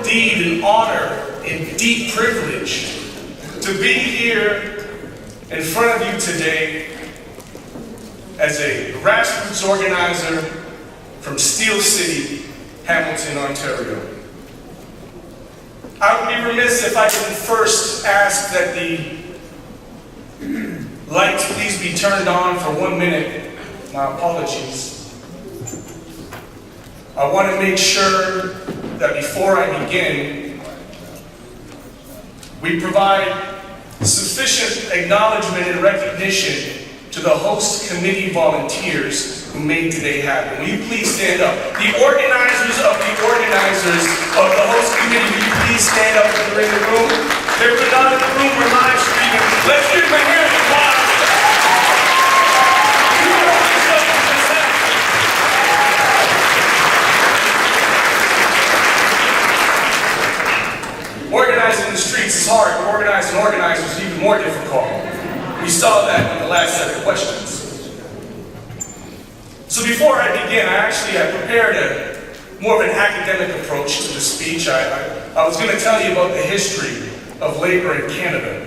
indeed an honor and deep privilege to be here in front of you today as a grassroots organizer from Steel City, Hamilton, Ontario. I would be remiss if I didn't first ask that the lights please be turned on for 1 minute. My apologies. I want to make sure that before I begin, we provide sufficient acknowledgement and recognition to the host committee volunteers who made today happen. Will you please stand up? The organizers of the host committee, will you please stand up if they're in the room? If they're not in the room, we're live streaming. Let's give them a hand of applause. Organizing the streets is hard, but organizing organizers is even more difficult. We saw that in the last set of questions. So before I begin, I prepared more of an academic approach to the speech. I was going to tell you about the history of labor in Canada.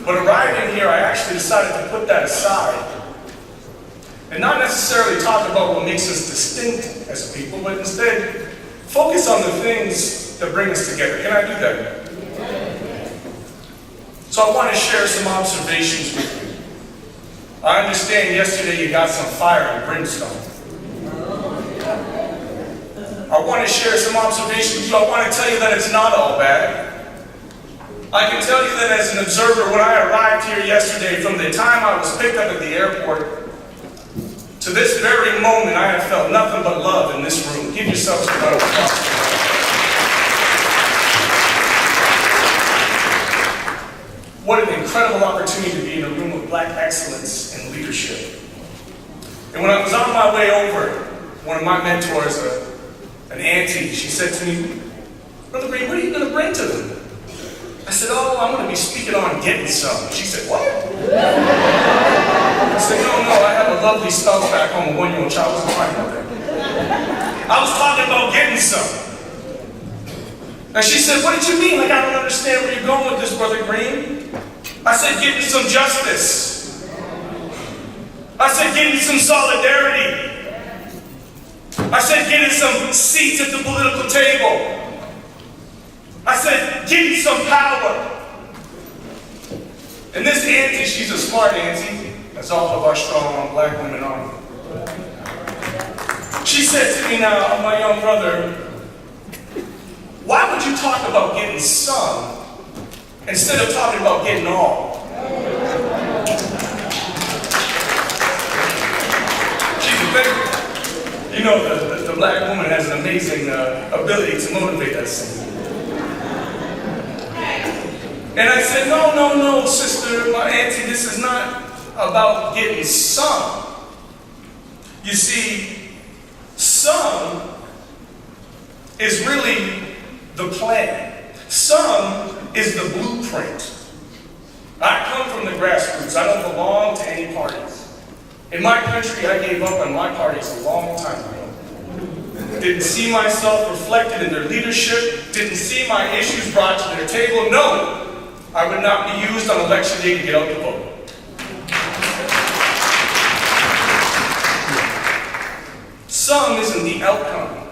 But arriving here, I actually decided to put that aside and not necessarily talk about what makes us distinct as a people, but instead focus on the things that bring us together. Can I do that? So I want to share some observations with you. I understand yesterday you got some fire and brimstone. I want to share some observations with you. I want to tell you that it's not all bad. I can tell you that as an observer, when I arrived here yesterday, from the time I was picked up at the airport to this very moment, I have felt nothing but love in this room. Give yourselves a round of applause. What an incredible opportunity to be in a room of black excellence and leadership. And when I was on my way over, one of my mentors, an auntie, she said to me, "Brother Green, what are you going to bring to them?" I said, "Oh, I'm going to be speaking on getting some." She said, "What?" I said, No, I have a lovely spouse back home, a 1-year-old child. I wasn't talking about that. I was talking about getting some. And she said, "What did you mean? Like, I don't understand where you're going with this, Brother Green." I said, "Getting some justice." I said, "Getting some solidarity." I said, "Getting some seats at the political table." I said, "Getting some power." And this auntie, she's a smart auntie, as all of our strong black women are. She said to me, "Now, my young brother, why would you talk about getting some instead of talking about getting all?" She's a very, you know, the black woman has an amazing ability to motivate us. And I said, no, sister, my auntie, this is not about getting some. You see, some is really the plan. Some is the blueprint. I come from the grassroots. I don't belong to any parties. In my country, I gave up on my parties a long time ago. Didn't see myself reflected in their leadership. Didn't see my issues brought to their table. No, I would not be used on election day to get out the vote. Some isn't the outcome.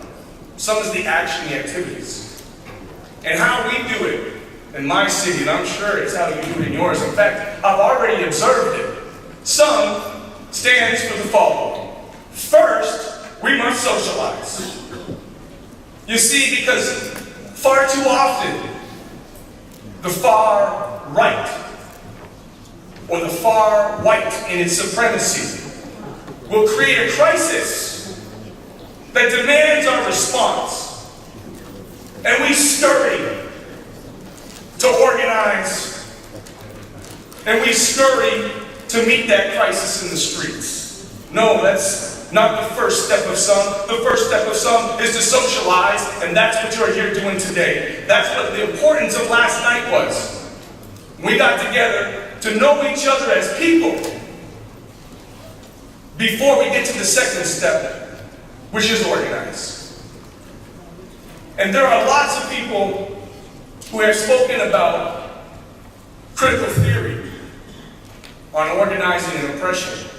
Some is the action, the activities. And how we do it in my city, and I'm sure it's how you do it in yours. In fact, I've already observed it. Some stands for the following. First, we must socialize. You see, because far too often, the far right, or the far white in its supremacy, will create a crisis that demands our response. And we scurry to organize, and we scurry to meet that crisis in the streets. No, that's not the first step of some. The first step of some is to socialize, and that's what you're here doing today. That's what the importance of last night was. We got together to know each other as people before we get to the second step, which is organize. And there are lots of people who have spoken about critical theory on organizing and oppression.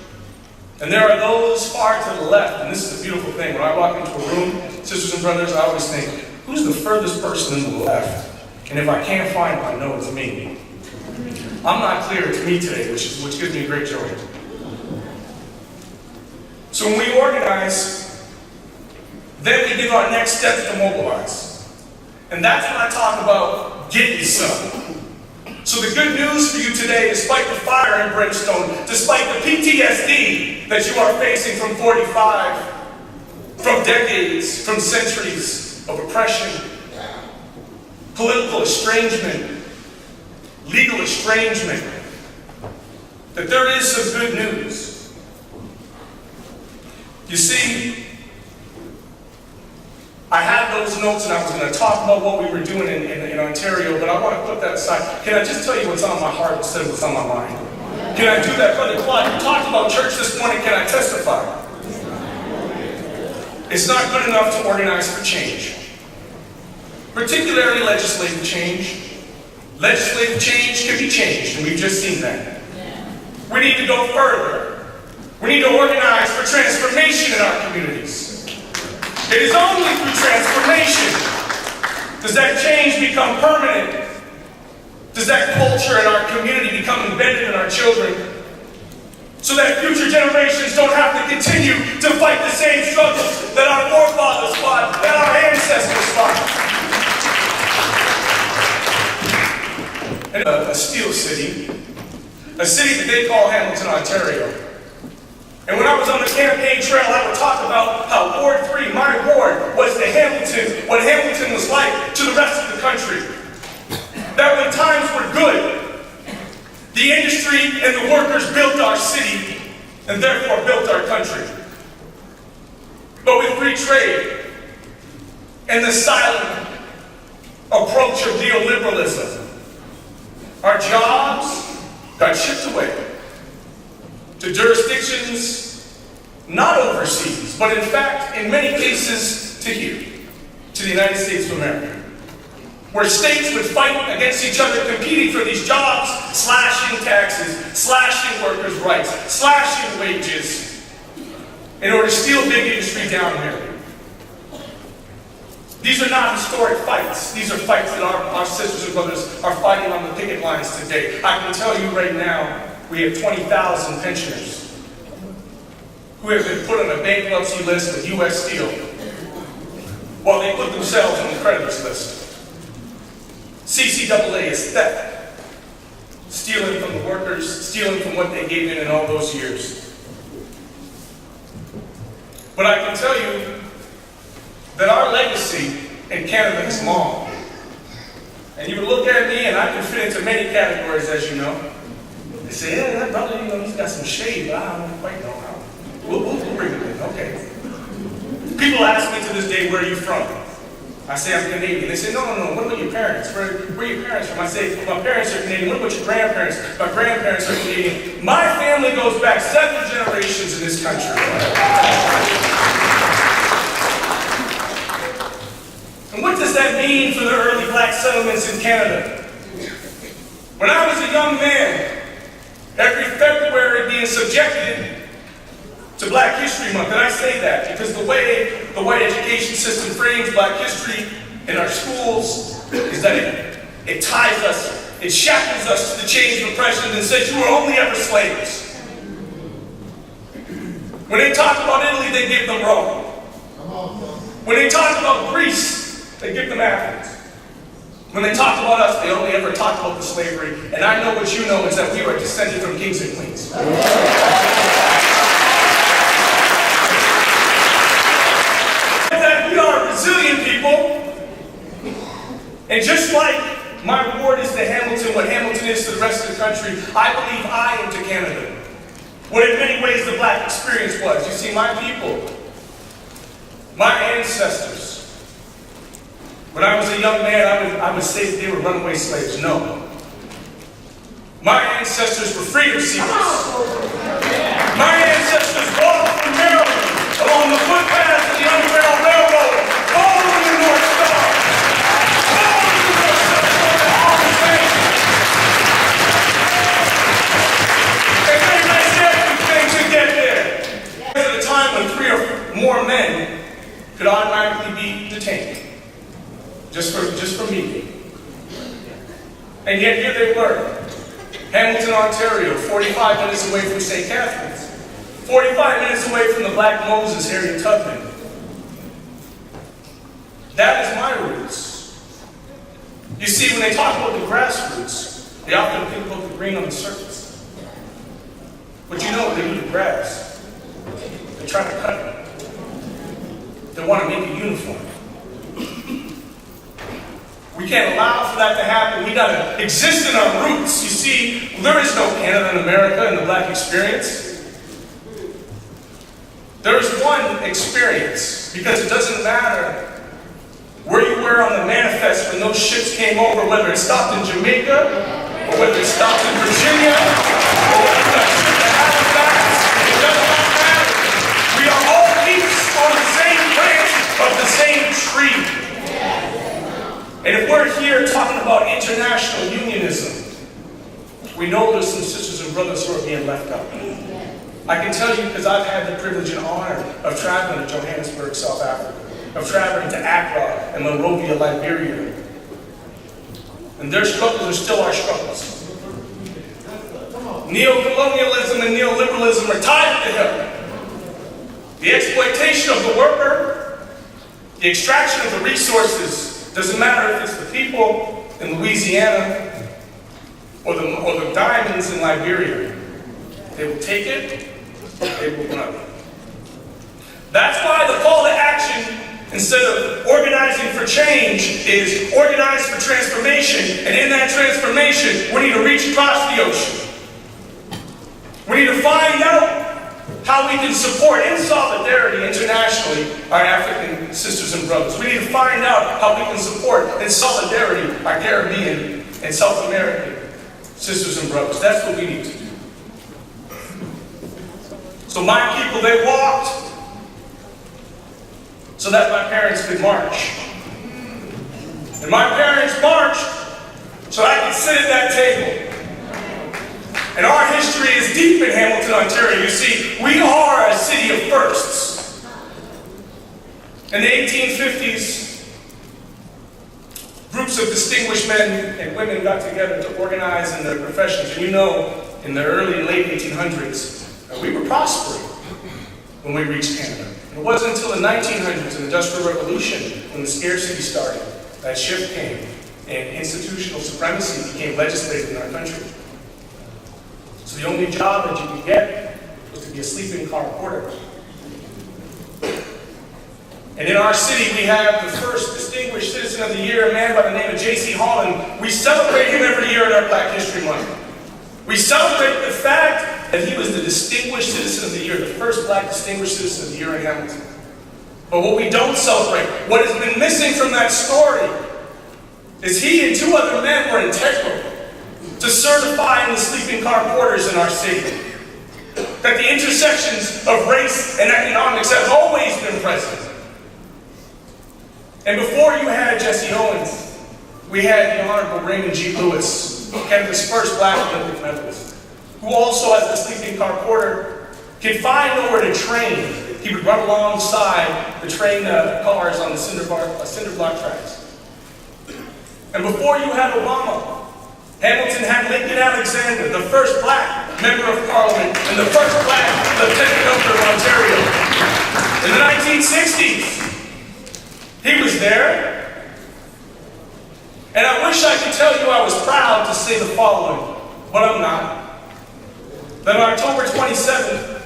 And there are those far to the left, and this is a beautiful thing. When I walk into a room, sisters and brothers, I always think, who's the furthest person in the left? And if I can't find them, I know it's me. I'm not clear, it's me today, which gives me great joy. So when we organize, then we give our next steps to mobilize. And that's when I talk about getting some. So the good news for you today, despite the fire and brimstone, despite the PTSD that you are facing from 45, from decades, from centuries of oppression, political estrangement, legal estrangement, that there is some good news. You see, I had those notes and I was going to talk about what we were doing in Ontario, but I want to put that aside. Can I just tell you what's on my heart instead of what's on my mind? Can I do that, Brother Claude? You talked about church this morning. Can I testify? It's not good enough to organize for change, particularly legislative change. Legislative change can be changed, and we've just seen that. We need to go further. We need to organize for transformation in our communities. It is only through transformation does that change become permanent. Does that culture in our community become embedded in our children, so that future generations don't have to continue to fight the same struggles that our forefathers fought, that our ancestors fought. And a steel city, a city that they call Hamilton, Ontario. And when I was on the campaign trail, I would talk about how Ward 3, my ward, was to Hamilton, what Hamilton was like to the rest of the country. That when times were good, the industry and the workers built our city, and therefore built our country. But with free trade and the silent approach of neoliberalism, our jobs got shipped away to jurisdictions not overseas, but in fact, in many cases, to here, to the United States of America, where states would fight against each other competing for these jobs, slashing taxes, slashing workers' rights, slashing wages, in order to steal big industry down here. These are not historic fights. These are fights that our sisters and brothers are fighting on the picket lines today. I can tell you right now, we have 20,000 pensioners who have been put on a bankruptcy list with U.S. Steel while they put themselves on the creditors list. CCAA is theft, stealing from the workers, stealing from what they gave in all those years. But I can tell you that our legacy in Canada is long. And you would look at me and I can fit into many categories, as you know. They say, yeah, that brother, he's got some shade, but I don't quite know how. We'll bring it in, okay. People ask me to this day, where are you from? I say, I'm Canadian. They say, no, what about your parents? Where are your parents from? I say, my parents are Canadian. What about your grandparents? My grandparents are Canadian. My family goes back 7 generations in this country. And what does that mean for the early black settlements in Canada? When I was a young man, every February being subjected to Black History Month. And I say that because the way the white education system frames Black history in our schools is that it ties us, it shackles us to the chains of oppression and says you were only ever slaves. When they talk about Italy, they give them Rome. When they talk about Greece, they give them Athens. When they talk about us, they only ever talk about the slavery. And I know what you know is that we are descended from kings and queens. That we are resilient people. And just like my ward is to Hamilton, what Hamilton is to the rest of the country, I believe I am to Canada. What in many ways the black experience was. You see, my people, my ancestors, when I was a young man, I would say that they were runaway slaves. No. My ancestors were freedom seekers. My ancestors walked from Maryland along the footpaths of the Underground Railroad, following the North Star. more men could automatically be detained just for me. And yet here they were, Hamilton, Ontario, 45 minutes away from St. Catharines, 45 minutes away from the Black Moses, Harriet Tubman. That is my roots. You see, when they talk about the grassroots, they often think about the green on the surface. But you know what they do to grass? They try to cut it. They want to make it uniform. We can't allow for that to happen. We got to exist in our roots. You see, there is no Canada and America in the Black experience. There is one experience, because it doesn't matter where you were on the manifest when those ships came over, whether it stopped in Jamaica, or whether it stopped in Virginia, or whether that ship at Halifax, it does not matter. We are all leaves on the same branch of the same tree. And if we're here talking about international unionism, we know there's some sisters and brothers who are being left out. I can tell you, because I've had the privilege and honor of traveling to Johannesburg, South Africa, of traveling to Accra and Monrovia, Liberia. And their struggles are still our struggles. Neo-colonialism and neoliberalism are tied at the hip. The exploitation of the worker, the extraction of the resources, doesn't matter if it's the people in Louisiana or the diamonds in Liberia. They will take it, they will run. That's why the call to action, instead of organizing for change, is organize for transformation. And in that transformation, we need to reach across the ocean. We need to find out how we can support in solidarity internationally our African sisters and brothers. We need to find out how we can support in solidarity our Caribbean and South American sisters and brothers. That's what we need to do. So my people, they walked so that my parents could march. And my parents marched so I could sit at that table. And our history is deep in Hamilton, Ontario. You see, we are a city of firsts. In the 1850s, groups of distinguished men and women got together to organize in their professions. And you know, in the early and late 1800s, we were prospering when we reached Canada. It wasn't until the 1900s, in the Industrial Revolution, when the scarcity started, that shift came, and institutional supremacy became legislated in our country. So the only job that you could get was to be a sleeping car porter. And in our city, we have the first Distinguished Citizen of the Year, a man by the name of J.C. Holland. We celebrate him every year at our Black History Month. We celebrate the fact that he was the Distinguished Citizen of the Year, the first Black Distinguished Citizen of the Year in Hamilton. But what we don't celebrate, what has been missing from that story, is he and two other men were integral to certifying the sleeping car porters in our city. That the intersections of race and economics have always been present. And before you had Jesse Owens, we had the Honorable Raymond G. Lewis, Canada's first Black Olympic medalist, who also, as a sleeping car porter, could find nowhere to train. He would run alongside the train cars on the cinder block tracks. And before you had Obama, Hamilton had Lincoln Alexander, the first Black member of Parliament and the first Black Lieutenant Governor of Ontario. In the 1960s, he was there. And I wish I could tell you I was proud to say the following, but I'm not. That on October 27th,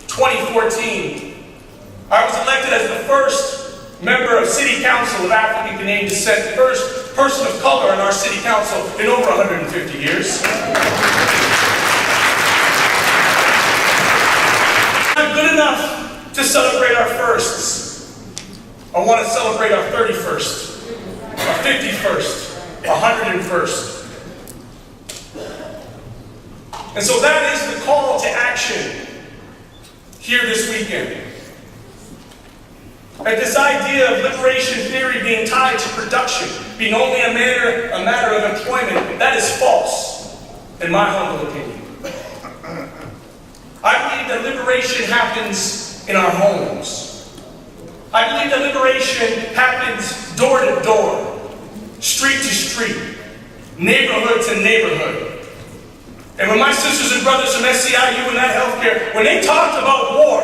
2014, I was elected as the first member of City Council of African Canadian descent, the first person of color in our City Council in over 150 years. Not good enough to celebrate our firsts. I want to celebrate our 31st, our 51st, our 101st. And so that is the call to action here this weekend. That this idea of liberation theory being tied to production, being only a matter of employment, that is false, in my humble opinion. I believe that liberation happens in our homes. I believe that liberation happens door to door, street to street, neighborhood to neighborhood. And when my sisters and brothers from SCIU and that healthcare, when they talked about war,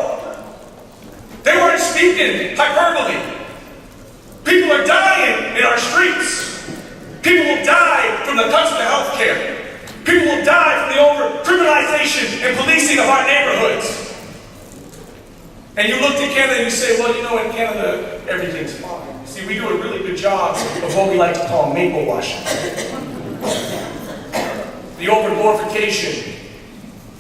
they weren't speaking hyperbole. People are dying in our streets. People will die from the cuts to healthcare. People will die from the over-criminalization and policing of our neighborhoods. And you look to Canada and you say, well, you know, in Canada, everything's fine. See, we do a really good job of what we like to call maple washing. The over-glorification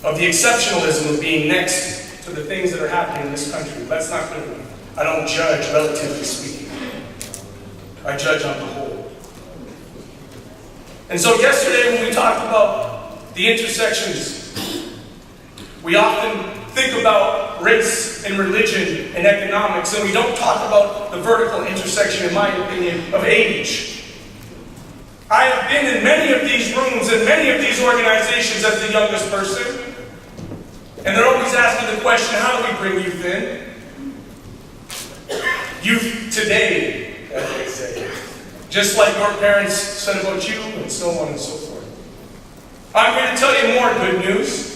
of the exceptionalism of being next to the things that are happening in this country. That's not good. I don't judge, relatively speaking. I judge on the whole. And so yesterday when we talked about the intersections, we often think about race and religion and economics, and we don't talk about the vertical intersection, in my opinion, of age. I have been in many of these rooms and many of these organizations as the youngest person, and they're always asking the question, how do we bring youth in? Youth today, as they say. Just like your parents said about you, and so on and so forth. I'm here to tell you more good news.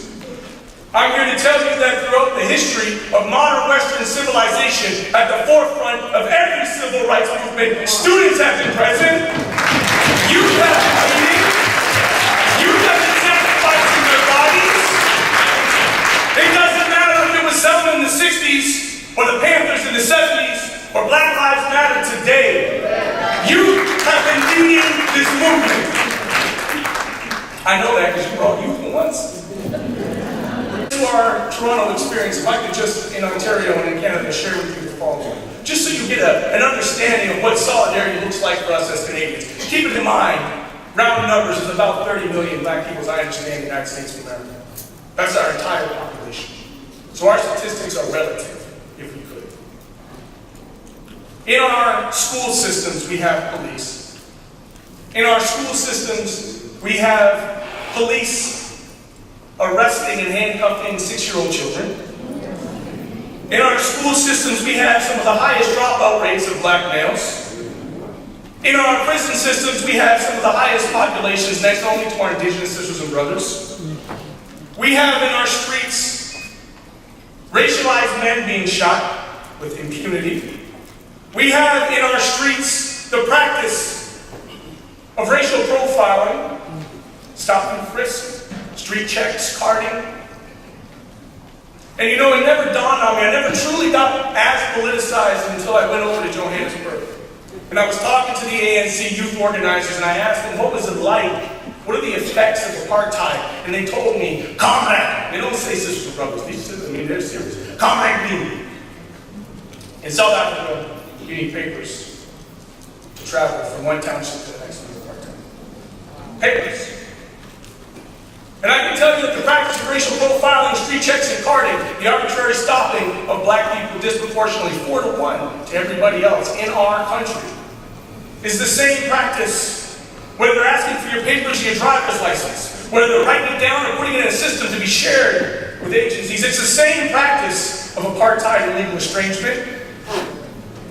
I'm here to tell you that throughout the history of modern Western civilization, at the forefront of every civil rights movement, students have been present. Youth have been leading. Youth have been sacrificing their bodies. It doesn't matter if it was Selma in the 60s, or the Panthers in the 70s, or Black Lives Matter today. You have been leading this movement. I know that because you were all youth once. To our Toronto experience, if I could just, in Ontario and in Canada, share with you the following. Just so you get an understanding of what solidarity looks like for us as Canadians. Keep it in mind, round numbers is about 30 million black people, as I understand, in the United States of America. That's our entire population. So our statistics are relative, if we could. In our school systems, we have police. In our school systems, we have police arresting and handcuffing 6-year-old children. In our school systems, we have some of the highest dropout rates of black males. In our prison systems, we have some of the highest populations, next only to our Indigenous sisters and brothers. We have in our streets racialized men being shot with impunity. We have in our streets the practice of racial profiling, stop and frisk, street checks, carding. And you know, it never dawned on me, I never truly got as politicized until I went over to Johannesburg. And I was talking to the ANC youth organizers, and I asked them, what was it like? What are the effects of apartheid? And they told me, comrade. They don't say sisters and brothers, these sisters, I mean, they're serious. Comrade Beanie. In South Africa, you need papers to travel from one township to the next one. Papers. And I can tell you that the practice of racial profiling, street checks, and carding, the arbitrary stopping of black people disproportionately 4-to-1 to everybody else in our country, is the same practice whether they're asking for your papers or your driver's license, whether they're writing it down or putting it in a system to be shared with agencies. It's the same practice of apartheid and legal estrangement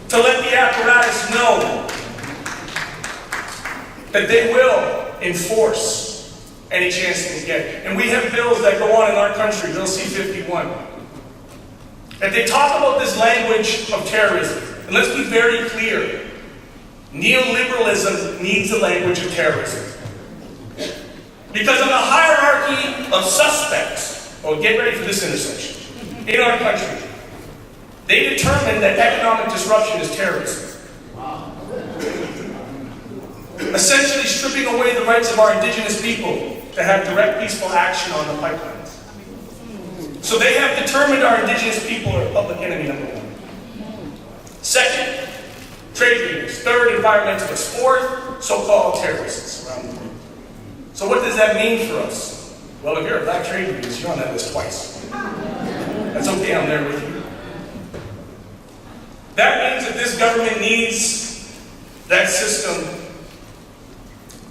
to let the apparatus know that they will enforce any chance they can get. And we have bills that go on in our country, Bill C-51. And they talk about this language of terrorism. And let's be very clear. Neoliberalism needs a language of terrorism. Because of the hierarchy of suspects, oh, get ready for this intersection, in our country, they determine that economic disruption is terrorism. Essentially stripping away the rights of our indigenous people to have direct peaceful action on the pipelines. So they have determined our indigenous people are public enemy number one. Second, trade unions. Third, environmentalists. Fourth, so-called terrorists around the world. So what does that mean for us? Well, if you're a black trade unionist, you're on that list twice. That's okay, I'm there with you. That means that this government needs that system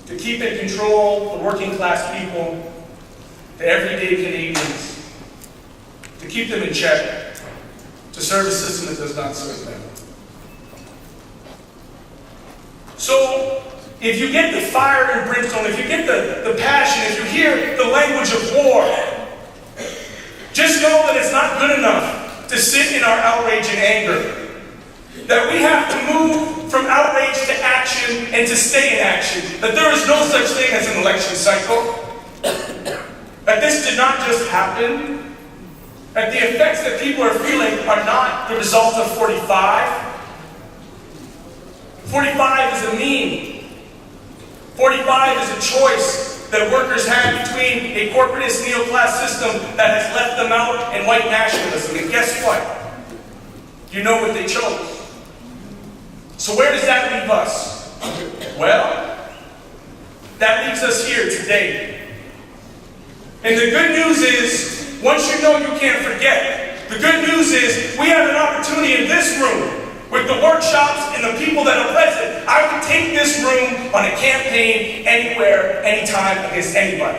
to keep in control the working class people, the everyday Canadians, to keep them in check, to serve a system that does not serve them. So, if you get the fire and brimstone, if you get the passion, if you hear the language of war, just know that it's not good enough to sit in our outrage and anger. That we have to move from outrage to action and to stay in action. That there is no such thing as an election cycle. That this did not just happen. That the effects that people are feeling are not the result of 45. 45 is a mean. 45 is a choice that workers had between a corporatist neoclass system that has left them out and white nationalism. And guess what? You know what they chose. So where does that leave us? Well, that leaves us here today. And the good news is, once you know, you can't forget. The good news is, we have an opportunity in this room, with the workshops and the people that are present. I would take this room on a campaign anywhere, anytime, against anybody.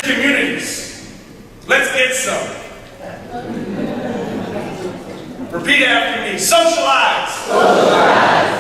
Communities, let's get some. Repeat after me. Socialize. Socialize.